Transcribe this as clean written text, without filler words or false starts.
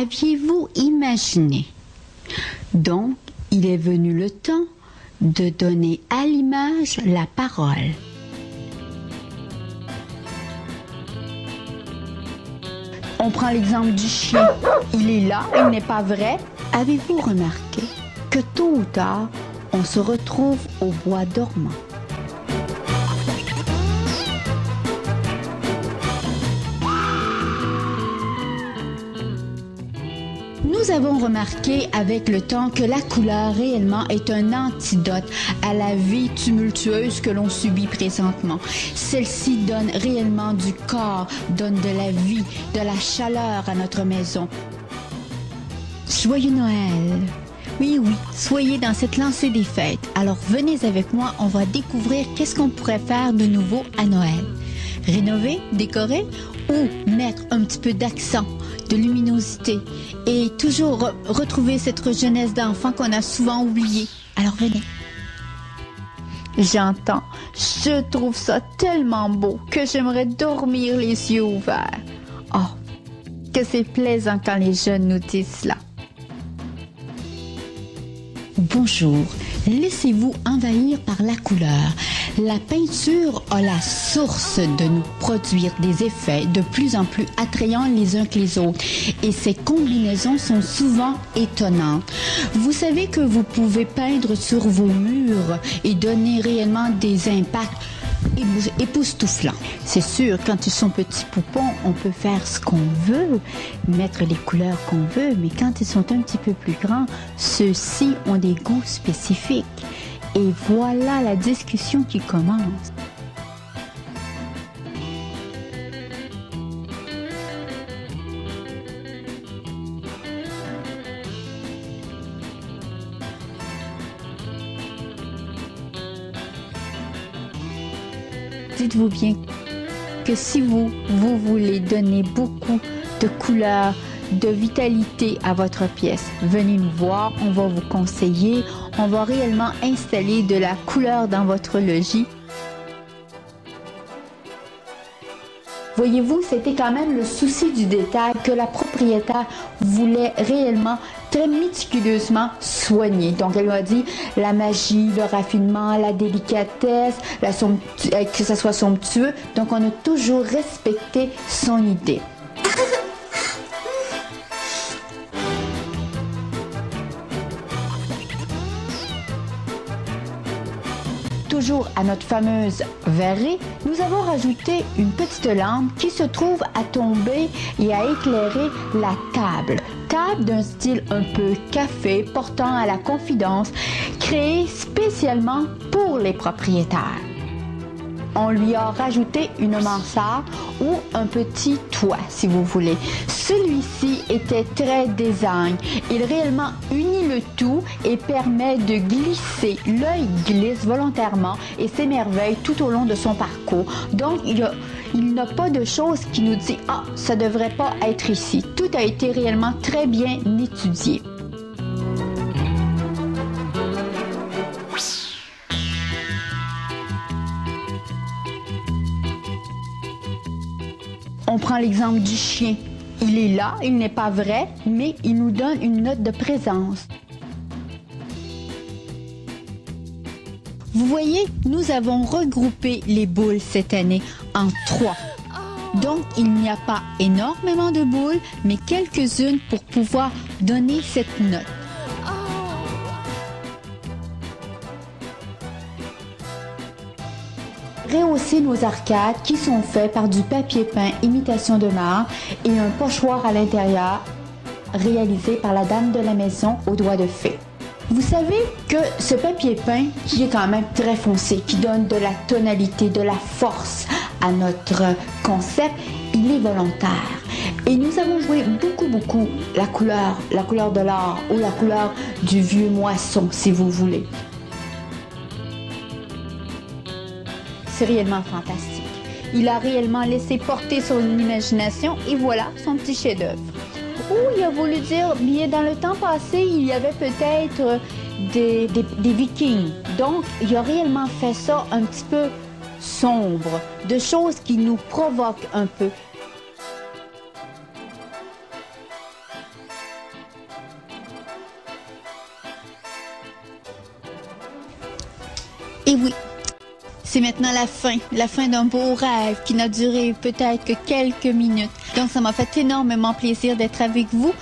aviez-vous imaginé? Donc, il est venu le temps de donner à l'image la parole. On prend l'exemple du chien. Il est là, il n'est pas vrai. Avez-vous remarqué que tôt ou tard, on se retrouve au bois dormant? Nous avons remarqué avec le temps que la couleur réellement est un antidote à la vie tumultueuse que l'on subit présentement. Celle-ci donne réellement du corps, donne de la vie, de la chaleur à notre maison. Joyeux Noël! Oui, soyez dans cette lancée des fêtes. Alors venez avec moi, on va découvrir qu'est-ce qu'on pourrait faire de nouveau à Noël. Rénover, décorer ou mettre un petit peu d'accent, de luminosité et toujours retrouver cette jeunesse d'enfant qu'on a souvent oubliée. Alors venez. J'entends, je trouve ça tellement beau que j'aimerais dormir les yeux ouverts. Oh, que c'est plaisant quand les jeunes nous disent cela. Bonjour, laissez-vous envahir par la couleur. La peinture a la source de nous produire des effets de plus en plus attrayants les uns que les autres et ces combinaisons sont souvent étonnantes. Vous savez que vous pouvez peindre sur vos murs et donner réellement des impacts époustouflants. C'est sûr, quand ils sont petits poupons, on peut faire ce qu'on veut, mettre les couleurs qu'on veut, mais quand ils sont un petit peu plus grands, ceux-ci ont des goûts spécifiques. Et voilà la discussion qui commence. Dites-vous bien que si vous voulez donner beaucoup de couleurs, de vitalité à votre pièce, venez nous voir, on va vous conseiller, on va réellement installer de la couleur dans votre logis. Voyez-vous, c'était quand même le souci du détail que la propriétaire voulait réellement très méticuleusement soigner. Donc, elle m'a dit la magie, le raffinement, la délicatesse, que ça soit somptueux. Donc, on a toujours respecté son idée. Toujours à notre fameuse verrerie, nous avons rajouté une petite lampe qui se trouve à tomber et à éclairer la table. Table d'un style un peu café, portant à la confidence, créée spécialement pour les propriétaires. On lui a rajouté une mansarde ou un petit toit, si vous voulez. Celui-ci était très design. Il réellement unit le tout et permet de glisser. L'œil glisse volontairement et s'émerveille tout au long de son parcours. Donc, il n'a pas de chose qui nous dit « Ah, ça ne devrait pas être ici ». Tout a été réellement très bien étudié. On prend l'exemple du chien. Il est là, il n'est pas vrai, mais il nous donne une note de présence. Vous voyez, nous avons regroupé les boules cette année en 3. Donc, il n'y a pas énormément de boules, mais quelques-unes pour pouvoir donner cette note. Rehausser nos arcades qui sont faits par du papier peint imitation de marbre et un pochoir à l'intérieur réalisé par la dame de la maison aux doigts de fée. Vous savez que ce papier peint qui est quand même très foncé, qui donne de la tonalité, de la force à notre concept, il est volontaire. Et nous avons joué beaucoup la couleur de l'or ou la couleur du vieux moisson si vous voulez. C'est réellement fantastique. Il a réellement laissé porter son imagination et voilà son petit chef-d'œuvre. Ou il a voulu dire, bien dans le temps passé, il y avait peut-être des vikings. Donc, il a réellement fait ça un petit peu sombre, de choses qui nous provoquent un peu. Et oui, c'est maintenant la fin d'un beau rêve qui n'a duré peut-être que quelques minutes. Donc ça m'a fait énormément plaisir d'être avec vous.